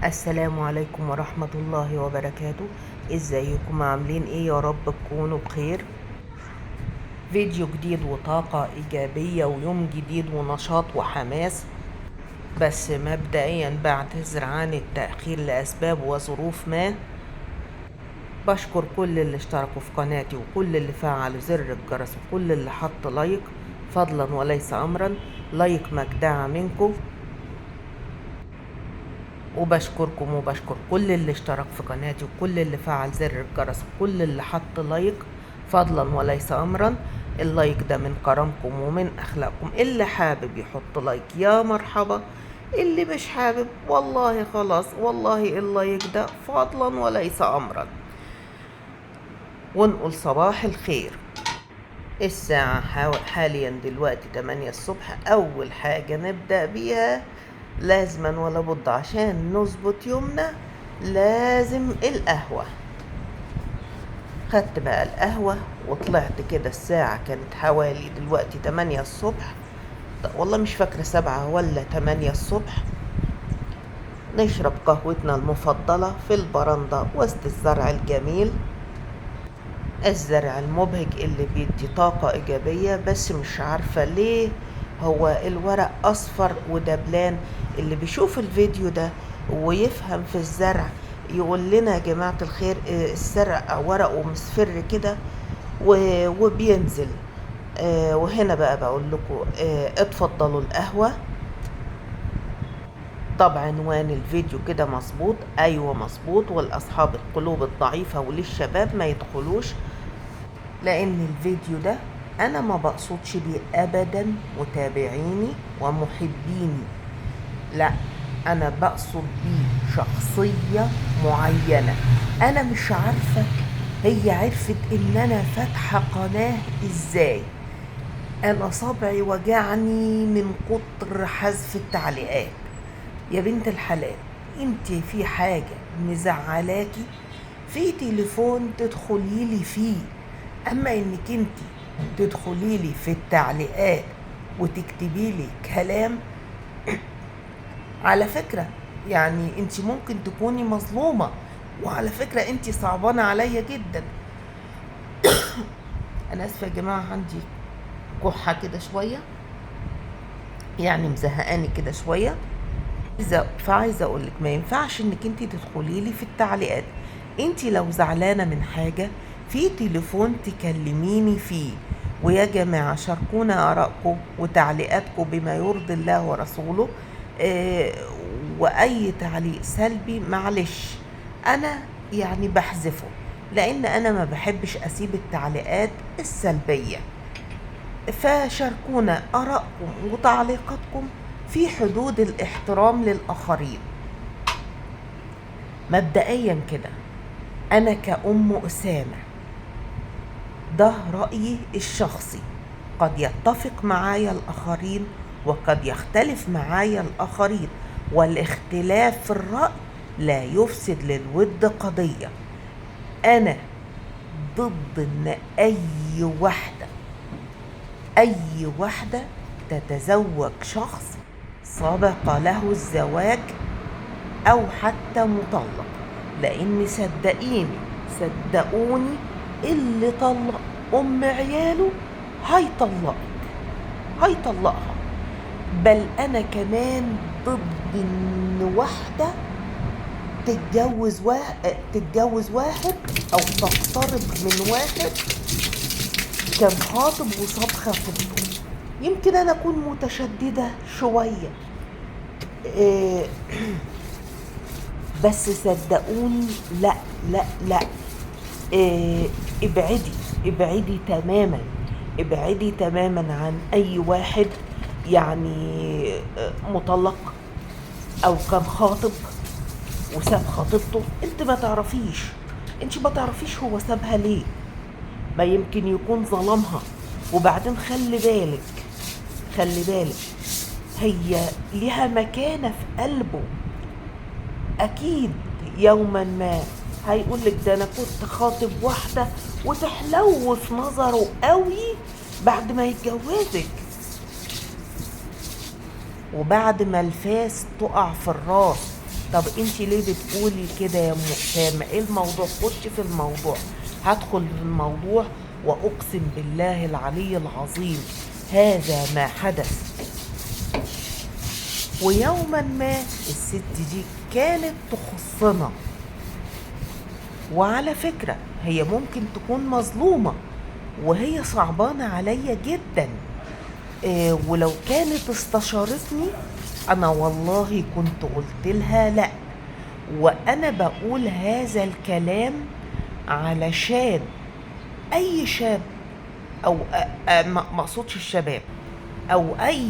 السلام عليكم ورحمة الله وبركاته. ازيكم عاملين ايه؟ يا رب تكونوا بخير. فيديو جديد وطاقة ايجابية ويوم جديد ونشاط وحماس. بس مبدئيا بعتذر عن التأخير لأسباب وظروف ما. بشكر كل اللي اشتركوا في قناتي وكل اللي فعلوا زر الجرس وكل اللي حط لايك، فضلا وليس أمرا. لايك مجدعة منكم. وبشكركم وبشكر كل اللي اشترك في قناتي وكل اللي فعل زر الجرس وكل اللي حط لايك، فضلا وليس امرا. اللايك ده من كرمكم ومن اخلاقكم. اللي حابب يحط لايك يا مرحبا، اللي مش حابب والله خلاص، والله اللايك ده فضلا وليس امرا. ونقول صباح الخير. الساعة حاليا دلوقتي 8 الصبح. أول حاجة نبدأ بيها لازما ولا بد عشان نظبط يومنا لازم القهوة. خدت بقى القهوة وطلعت كده. الساعة كانت حوالي دلوقتي 8 الصبح، والله مش فاكرة 7 ولا 8 الصبح. نشرب قهوتنا المفضلة في البرندة وسط الزرع الجميل، الزرع المبهج اللي بيدي طاقة إيجابية. بس مش عارفة ليه هو الورق أصفر ودبلان. اللي بيشوف الفيديو ده ويفهم في الزرع يقول لنا يا جماعة الخير، الزرع ورقه مصفر كده وبينزل. وهنا بقى بقول لكم اتفضلوا القهوة. طبعا عنوان الفيديو كده مظبوط، ايوه مظبوط. والاصحاب القلوب الضعيفة وللشباب ما يدخلوش، لان الفيديو ده انا ما بقصدش بيه ابدا متابعيني ومحبيني، لا، انا بقصد بيه شخصية معينة. انا مش عارفة هي عرفت ان انا فاتحة قناة ازاي. انا صبعي وجعني من كتر حذف التعليقات. يا بنت الحلال، انت في حاجة مزعلاكي في تليفون تدخلي لي فيه، اما انك انت تدخلي لي في التعليقات وتكتبي لي كلام، على فكرة يعني انت ممكن تكوني مظلومة. وعلى فكرة انت صعبانة عليا جدا. انا اسفة يا جماعة، عندي كحة كده شوية، يعني مزهقاني كده شوية. فعايزة اقولك ما ينفعش انك انت تدخلي لي في التعليقات. انت لو زعلانة من حاجة في تليفون تكلميني فيه. ويا جماعة شاركونا آرائكم وتعليقاتكم بما يرضي الله ورسوله. وأي تعليق سلبي معلش أنا يعني بحذفه، لأن أنا ما بحبش أسيب التعليقات السلبية. فشاركونا آرائكم وتعليقاتكم في حدود الاحترام للآخرين. مبدئيا كده أنا كأم أسامة، ده رأيي الشخصي، قد يتفق معايا الآخرين وقد يختلف معايا الآخرين، والاختلاف في الرأي لا يفسد للود قضية. أنا ضد إن أي واحدة تتزوج شخص سبق له الزواج أو حتى مطلق، لأن صدقوني اللي طلق أم عياله هيطلقها. بل أنا كمان ضد إن واحدة تتجوز واحد أو تقترب من واحد كان خاطب وصاب خطيبته. يمكن أنا أكون متشددة شوية، بس صدقوني لا لا لا. ابعدي تماما، ابعدي تماما عن اي واحد يعني مطلق او كان خاطب وساب خطيبته. انت ما تعرفيش هو سابها ليه. ما يمكن يكون ظلمها. وبعدين خلي بالك هي لها مكانة في قلبه. اكيد يوما ما هيقولك ده انا كنت خاطب واحدة وتحلو في نظره قوي بعد ما يتجوزك، وبعد ما الفاس تقع في الراس طب انت ليه بتقولي كده يا ام اسامه؟ ايه الموضوع؟ خش في الموضوع. هدخل في الموضوع واقسم بالله العلي العظيم هذا ما حدث. ويوما ما الست دي كانت تخصنا، وعلى فكرة هي ممكن تكون مظلومة وهي صعبانة عليا جدا. ولو كانت استشارتني انا والله كنت قلت لها لا. وانا بقول هذا الكلام علشان اي شاب او ما اقصدش الشباب، او اي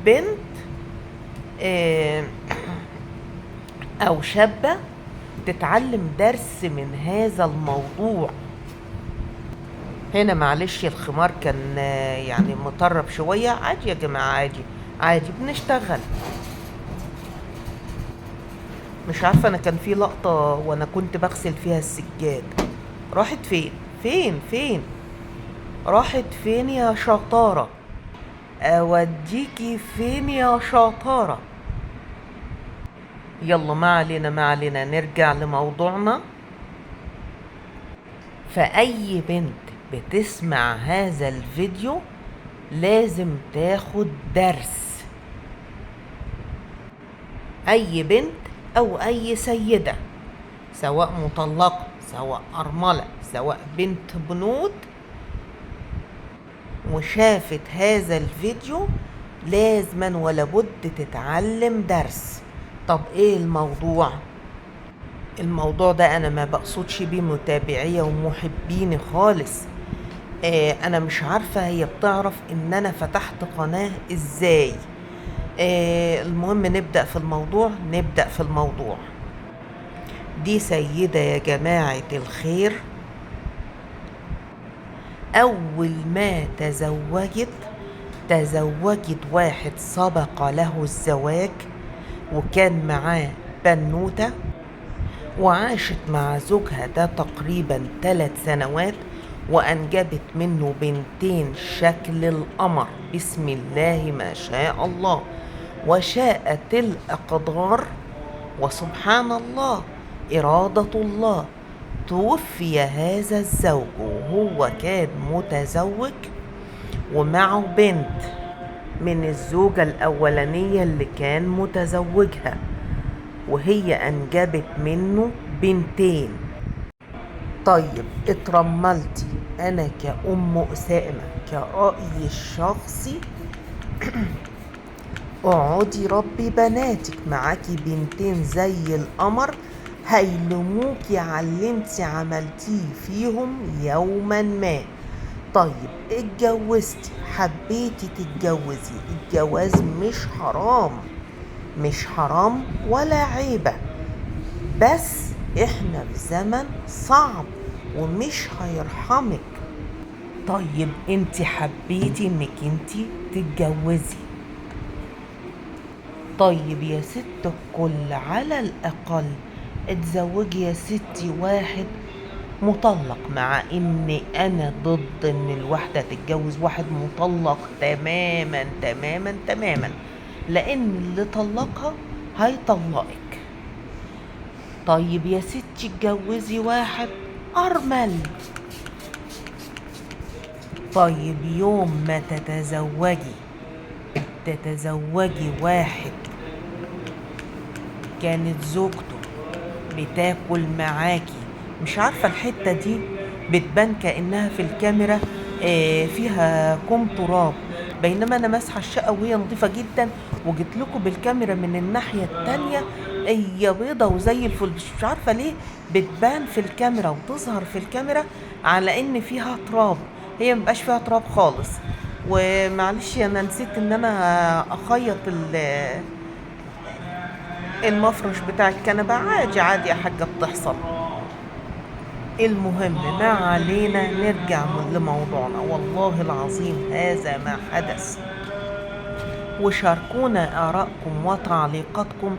بنت او شابة تتعلم درس من هذا الموضوع. هنا معلش الخمار كان يعني مطرب شوية، عادي يا جماعة، عادي عادي بنشتغل. مش عارفة انا كان في لقطة وانا كنت بغسل فيها السجاد، راحت فين؟ فين راحت فين يا شطارة؟ اوديكي فين يا شطارة؟ يلا ما علينا نرجع لموضوعنا. فأي بنت بتسمع هذا الفيديو لازم تاخد درس. أي بنت أو أي سيدة، سواء مطلقة سواء أرملة سواء بنت بنود، وشافت هذا الفيديو لازما ولابد تتعلم درس. طب ايه الموضوع؟ الموضوع ده انا ما بقصدش بيه متابعية ومحبيني خالص. انا مش عارفة هي بتعرف ان انا فتحت قناة ازاي. المهم نبدأ في الموضوع. دي سيدة يا جماعة الخير، اول ما تزوجت واحد سبق له الزواج وكان معاه بنوتة، وعاشت مع زوجها ده تقريبا 3 سنوات، وأنجبت منه بنتين شكل القمر، بسم الله ما شاء الله وشاءت الأقدار وسبحان الله إرادة الله. توفي هذا الزوج وهو كان متزوج ومعه بنت من الزوجة الأولانية اللي كان متزوجها، وهي أنجبت منه بنتين. طيب اترملتي أنا كأم أسامة كرأيي الشخصي اقعدي ربي بناتك، معاكي بنتين زي القمر هيلموكي على اللي انت عملتيه فيهم يوما ما. طيب اتجوزتي، حبيتي تتجوزي، الجواز مش حرام ولا عيبة، بس احنا في زمن صعب ومش هيرحمك. طيب انت حبيتي انك انت تتجوزي، طيب يا ست الكل على الاقل اتزوجي يا ستي واحد مطلق، مع ان انا ضد ان الواحدة تتجوز واحد مطلق تماما تماما تماما، لان اللي طلقها هيطلقك. طيب يا ستي اتجوزي واحد ارمل، طيب يوم ما تتزوجي واحد كانت زوجته بتاكل معاكي، مش عارفة الحتة دي بتبان كأنها في الكاميرا فيها كوم تراب، بينما انا ماسحة الشقة وهي نظيفة جدا، وجيت لكم بالكاميرا من الناحية التانية هي بيضة وزي الفل، مش عارفة ليه بتبان في الكاميرا وتظهر في الكاميرا على ان فيها تراب، هي مبقاش فيها تراب خالص. ومعلش انا نسيت ان انا اخيط المفرش بتاع الكنبة، عادي يا حاجة بتحصل. المهم ما علينا، نرجع لموضوعنا. والله العظيم هذا ما حدث. وشاركونا آراءكم وتعليقاتكم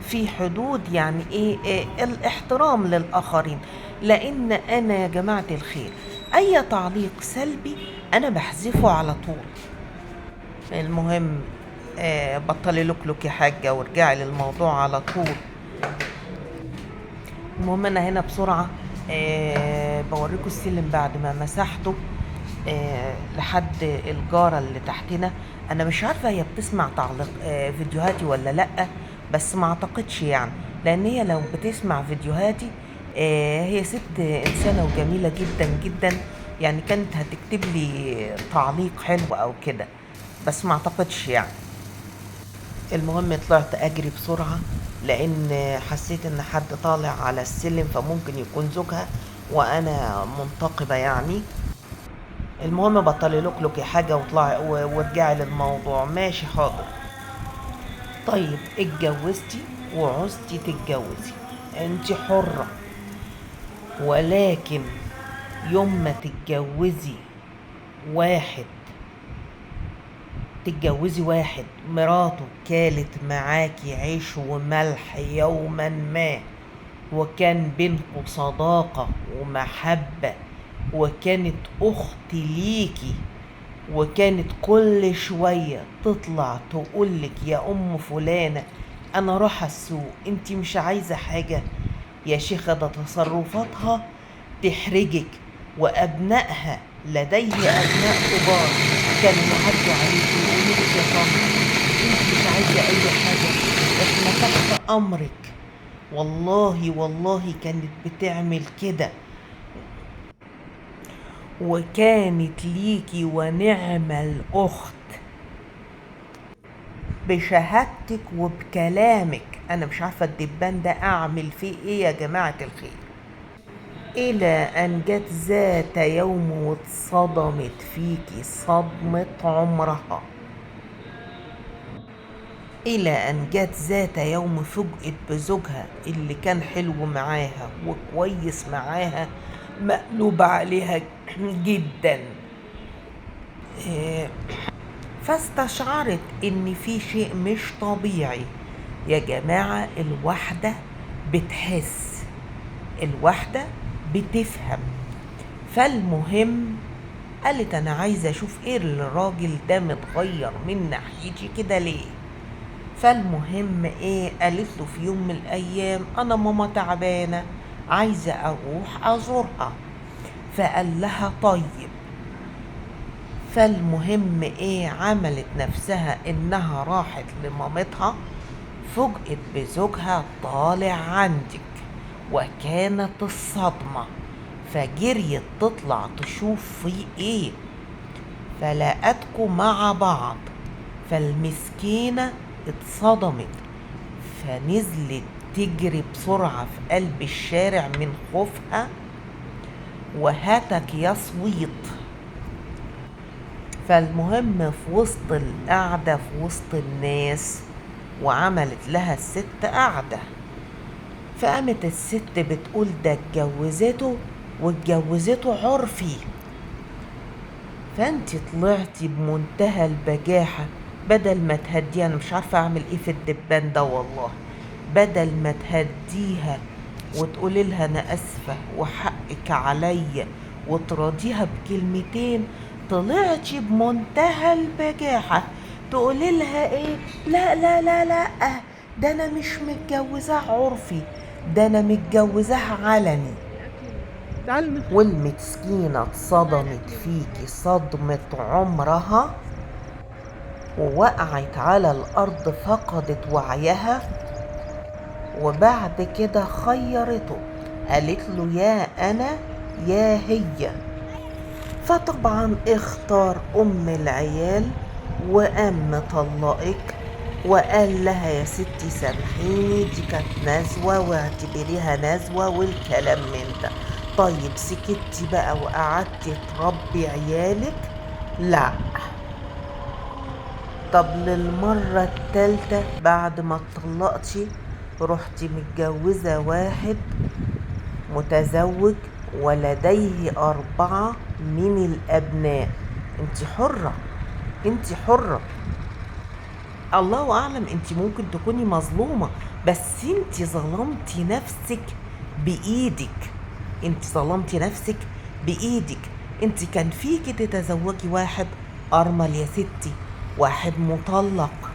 في حدود يعني إيه الاحترام للآخرين، لأن أنا يا جماعة الخير أي تعليق سلبي أنا بحذفه على طول. المهم بطلي لكلك يا حاجة وارجعي للموضوع على طول. المهم انا هنا بسرعة بوريكم السلم بعد ما مسحته لحد الجارة اللي تحتنا. انا مش عارفة هي بتسمع تعليق فيديوهاتي ولا لأ، بس ما اعتقدش يعني، لان هي لو بتسمع فيديوهاتي هي ست انسانة وجميلة جدا جدا، يعني كانت هتكتب لي تعليق حلو او كده، بس ما اعتقدش يعني. المهم طلعت اجري بسرعة لان حسيت ان حد طالع على السلم، فممكن يكون زوجها وانا منتقبة يعني. المهم بطلي لوكلوكي حاجة واطلعي وارجعي للموضوع. ماشي حاضر. طيب اتجوزتي وعوزتي تتجوزي، انت حرة، ولكن يوم ما واحد تتجوزي واحد مراته كالت معاكي عيش وملح يوما ما، وكان بينكوا صداقة ومحبة، وكانت أخت ليكي، وكانت كل شوية تطلع تقولك يا أم فلانة أنا رايحة السوق انتي مش عايزة حاجة، يا شيخة ده تصرفاتها تحرجك. وأبنائها لديه أبناء كبار كانوا يعدوا عليك ويقولوا لك يا طنط انت مش عايزة أي حاجة، احنا تحت أمرك. والله والله كانت بتعمل كده، وكانت ليكي ونعم الأخت بشهادتك وبكلامك. أنا مش عارفة الدبان ده أعمل فيه إيه يا جماعة الخير. إلى أن جت ذات يوم واتصدمت فيكي صدمة عمرها. إلى أن جت ذات يوم فوجئت بزوجها اللي كان حلو معاها وكويس معاها مقلوب عليها جدا. فاستشعرت إن في شيء مش طبيعي. يا جماعة الواحدة بتحس، الواحدة بتفهم. فالمهم قالت أنا عايزة أشوف إيه الراجل ده متغير من ناحيتي كده ليه. فالمهم ايه، قالت له في يوم من الايام انا ماما تعبانه عايزه اروح ازورها. فقال لها طيب. فالمهم ايه، عملت نفسها انها راحت لمامتها، فوجئت بزوجها طالع عندك، وكانت الصدمه، فجريت تطلع تشوف في ايه، فلقتكم مع بعض. فالمسكينه اتصدمت، فنزلت تجري بسرعة في قلب الشارع من خوفها، وهتك يا صويت. فالمهم في وسط القعدة في وسط الناس، وعملت لها الست قعدة، فقامت الست بتقول ده اتجوزته واتجوزته عرفي. فانت طلعتي بمنتهى البجاحة، بدل ما تهديها، انا مش عارفة اعمل ايه في الدبان ده والله، بدل ما تهديها وتقولي لها انا اسفة وحقك عليا وتراضيها بكلمتين، طلعتي بمنتهى البجاحة تقولي لها ايه، لا لا لا لا، ده انا مش متجوزاه عرفي، ده انا متجوزاه علني. والمسكينة اتصدمت فيكي صدمة عمرها، ووقعت على الأرض فقدت وعيها. وبعد كده خيرته، قالت له يا أنا يا هي. فطبعا اختار أم العيال وقام مطلقك، وقال لها يا ستي سامحيني دي كانت نزوة واعتبريها نزوة والكلام من ده. طيب سكتي بقى وقعدتي تربي عيالك؟ لا. طب للمرة التالتة بعد ما اتطلقتي رحتي متجوزة واحد متزوج ولديه 4 من الأبناء. انت حرة، انت حرة. الله أعلم انت ممكن تكوني مظلومة، بس انت ظلمتي نفسك بإيدك، انت ظلمتي نفسك بإيدك. انت كان فيكي تتزوجي واحد أرمل يا ستي، واحد مطلق،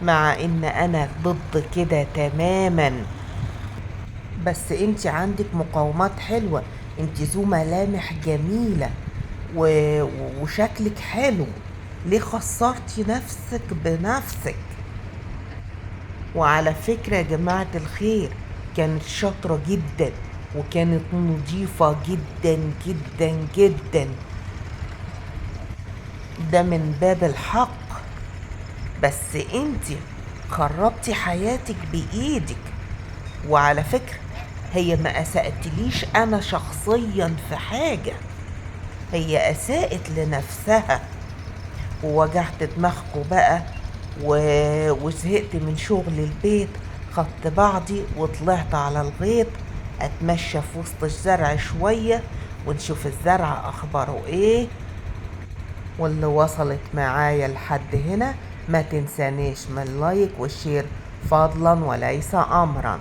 مع ان انا ضد كده تماما. بس انت عندك مقاومات حلوة، انت ذو ملامح جميلة وشكلك حلو. ليه خسرتي نفسك بنفسك؟ وعلى فكرة يا جماعة الخير، كانت شاطرة جدا وكانت نظيفة جدا جدا جدا، ده من باب الحق. بس انت خربتي حياتك بإيدك. وعلى فكرة هي ما أسأتليش أنا شخصيا في حاجة، هي أساءت لنفسها. ووجعت دماغكوا بقى وزهقت من شغل البيت، خدت بعضي وطلعت على الغيط اتمشى في وسط الزرع شوية ونشوف الزرع اخباره ايه. واللي وصلت معايا لحد هنا ما تنسانيش من لايك والشير فضلا وليس امرا.